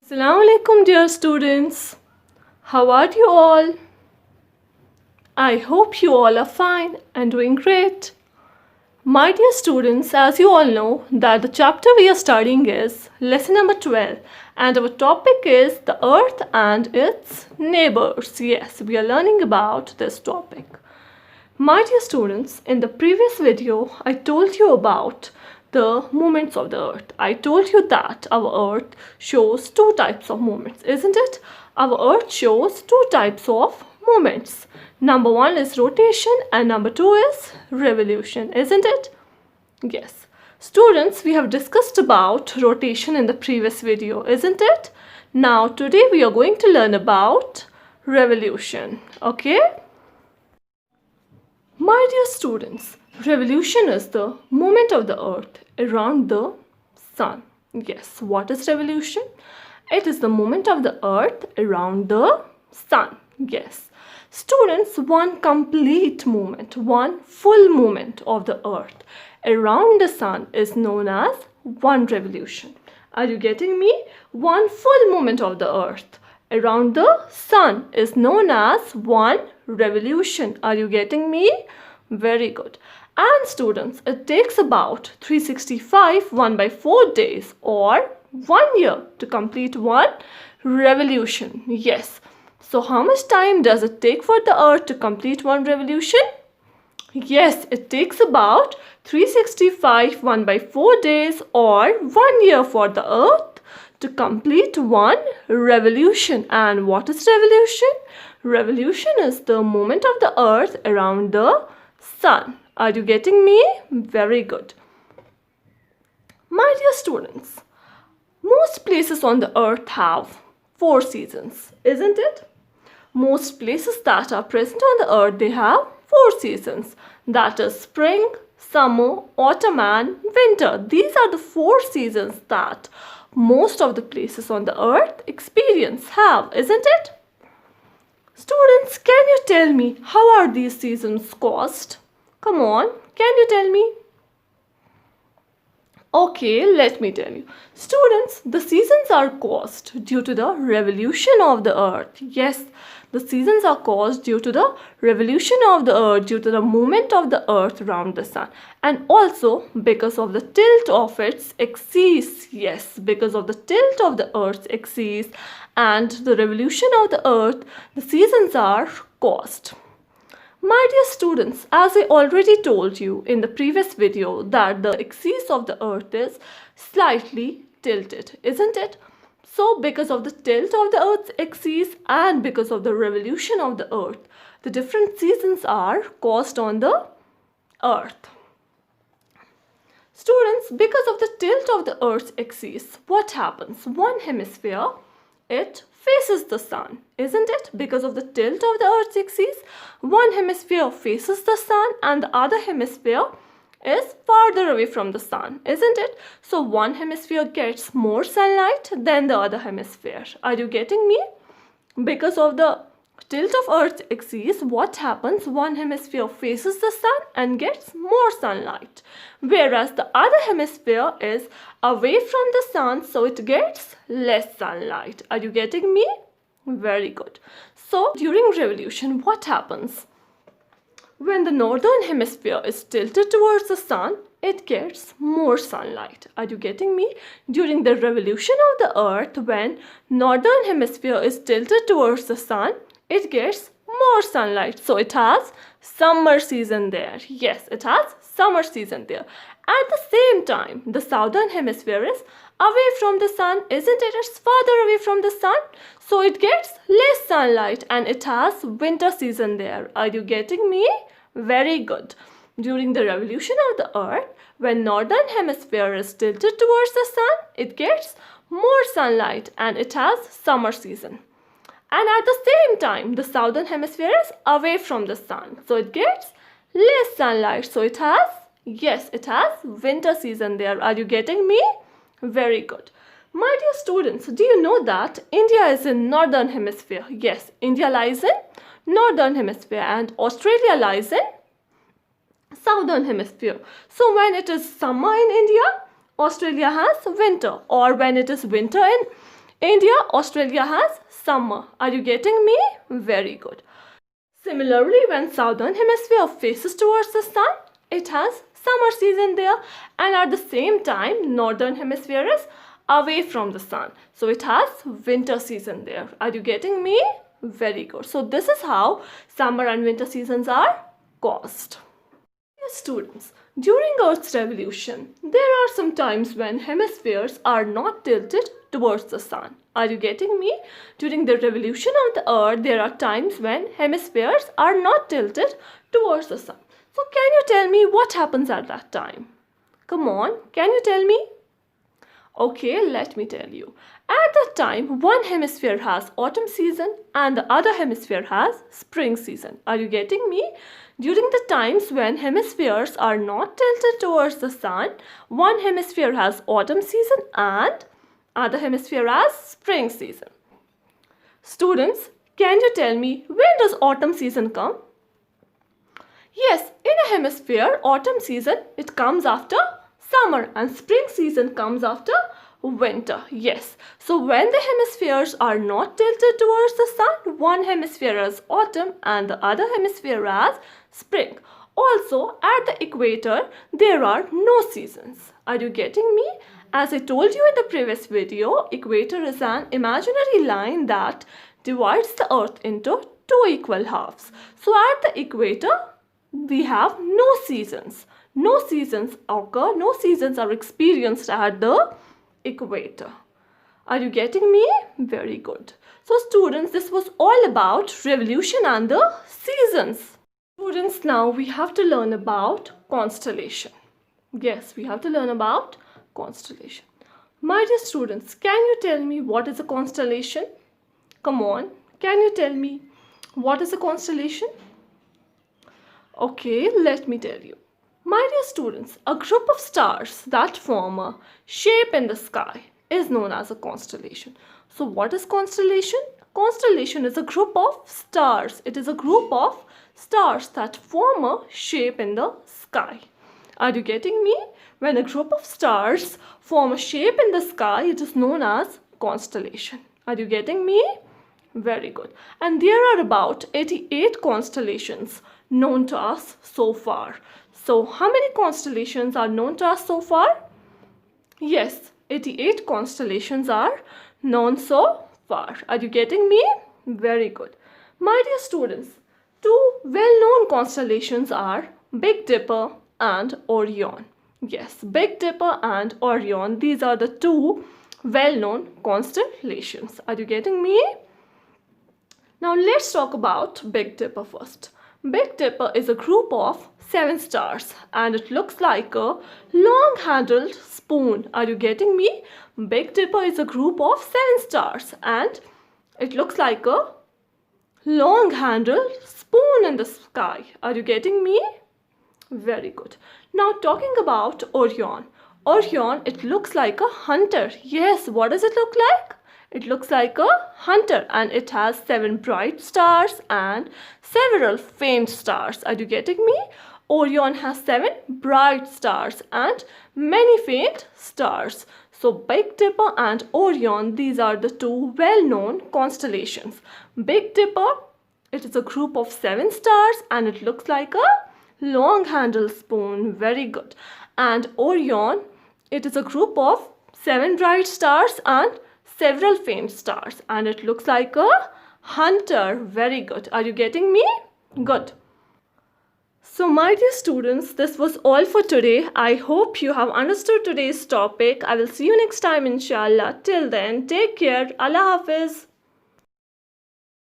Assalamu alaikum, dear students. How are you all? I hope you all are fine and doing great. My dear students, as you all know that the chapter we are studying is lesson number 12 and our topic is the earth and its neighbors. Yes, we are learning about this topic. My dear students, in the previous video, I told you about the movements of the earth. I told you that our earth shows two types of movements, isn't it? Our earth shows two types of movements. Number one is rotation and number two is revolution, isn't it? Yes. Students, we have discussed about rotation in the previous video, isn't it? Now, today we are going to learn about revolution, okay? My dear students, revolution is the movement of the earth around the sun. Yes, what is revolution? It is the movement of the earth around the sun. Yes. Students, one complete movement, one full movement of the earth around the sun is known as one revolution. Are you getting me? One full movement of the earth around the sun is known as one revolution. Are you getting me? Very good. And students, it takes about 365 1 by 4 days or 1 year to complete one revolution. Yes. So how much time does it take for the earth to complete one revolution? Yes, it takes about 365 1 by 4 days or 1 year for the earth to complete one revolution. And what is revolution? Revolution is the movement of the earth around the sun. Are you getting me? Very good. My dear students, most places on the earth have 4 seasons, isn't it? Most places that are present on the earth, they have 4 seasons. That is spring, summer, autumn and winter. These are the 4 seasons that most of the places on the earth have, isn't it? Students, can you tell me how are these seasons caused? Come on, can you tell me? Okay, let me tell you. Students, the seasons are caused due to the revolution of the earth. Yes, the seasons are caused due to the revolution of the earth, due to the movement of the earth around the sun. And also because of the tilt of its axis. Yes, because of the tilt of the earth's axis and the revolution of the earth, the seasons are caused. My dear students, as I already told you in the previous video that the axis of the earth is slightly tilted, isn't it? So because of the tilt of the earth's axis and because of the revolution of the earth, the different seasons are caused on the earth. Students, because of the tilt of the earth's axis, what happens? One hemisphere, it faces the sun, isn't it? Because of the tilt of the earth's axis, one hemisphere faces the sun and the other hemisphere is farther away from the sun, isn't it? So one hemisphere gets more sunlight than the other hemisphere. Are you getting me? Because of the tilt of earth's axis, what happens? One hemisphere faces the sun and gets more sunlight, whereas the other hemisphere is away from the sun, so it gets less sunlight. Are you getting me? Very good. So during revolution, what happens? When the northern hemisphere is tilted towards the sun, it gets more sunlight. Are you getting me? During the revolution of the earth, when northern hemisphere is tilted towards the sun, it gets more sunlight. So it has summer season there. Yes, it has summer season there. At the same time, the southern hemisphere is away from the sun, isn't it? It's farther away from the sun. So it gets less sunlight and it has winter season there. Are you getting me? Very good. During the revolution of the earth, when northern hemisphere is tilted towards the sun, it gets more sunlight and it has summer season. And at the same time, the southern hemisphere is away from the sun. So it gets less sunlight. So it has, yes, it has winter season there. Are you getting me? Very good. My dear students, do you know that India is in northern hemisphere? Yes, India lies in northern hemisphere and Australia lies in southern hemisphere. So when it is summer in India, Australia has winter, or when it is winter in India, Australia has summer. Are you getting me? Very good. Similarly, when southern hemisphere faces towards the sun, it has summer season there, and at the same time northern hemisphere is away from the sun, so it has winter season there. Are you getting me? Very good. So this is how summer and winter seasons are caused. Dear students, during Earth's revolution, there are some times when hemispheres are not tilted towards the sun. Are you getting me? During the revolution of the Earth, there are times when hemispheres are not tilted towards the sun. So can you tell me what happens at that time? Come on, can you tell me? Okay, let me tell you. At that time, one hemisphere has autumn season and the other hemisphere has spring season. Are you getting me? During the times when hemispheres are not tilted towards the sun, one hemisphere has autumn season and other hemisphere has spring season. Students, can you tell me when does autumn season come? Yes, in a hemisphere, autumn season, it comes after summer and spring season comes after winter. Yes, so when the hemispheres are not tilted towards the sun, one hemisphere has autumn and the other hemisphere has spring. Also, at the equator, there are no seasons. Are you getting me? As I told you in the previous video, equator is an imaginary line that divides the earth into two equal halves. So at the equator, we have no seasons. No seasons occur, no seasons are experienced at the equator. Are you getting me? Very good. So students, this was all about revolution and the seasons. Students, now we have to learn about constellation. Yes, we have to learn about constellation. My dear students, can you tell me what is a constellation? Come on, can you tell me what is a constellation? Okay, let me tell you. My dear students, a group of stars that form a shape in the sky is known as a constellation. So what is constellation? Constellation is a group of stars. It is a group of stars that form a shape in the sky. Are you getting me? When a group of stars form a shape in the sky, it is known as constellation. Are you getting me? Very good. And there are about 88 constellations known to us so far. So how many constellations are known to us so far? Yes, 88 constellations are known so far. Are you getting me? Very good. My dear students, two well-known constellations are Big Dipper and Orion. Yes, Big Dipper and Orion, these are the two well-known constellations. Are you getting me? Now let's talk about Big Dipper first. Big Dipper is a group of 7 stars and it looks like a long-handled spoon. Are you getting me? Big Dipper is a group of 7 stars and it looks like a long-handled spoon in the sky. Are you getting me? Very good. Now talking about Orion. Orion, it looks like a hunter. Yes, what does it look like? It looks like a hunter and it has 7 bright stars and several faint stars. Are you getting me? Orion has 7 bright stars and many faint stars. So Big Dipper and Orion, these are the two well-known constellations. Big Dipper, it is a group of 7 stars and it looks like a long-handled spoon. Very good. And Orion, it is a group of 7 bright stars and several faint stars and it looks like a hunter. Very good. Are you getting me? Good. So my dear students, this was all for today. I hope you have understood today's topic. I will see you next time inshallah. Till then, take care. Allah Hafiz.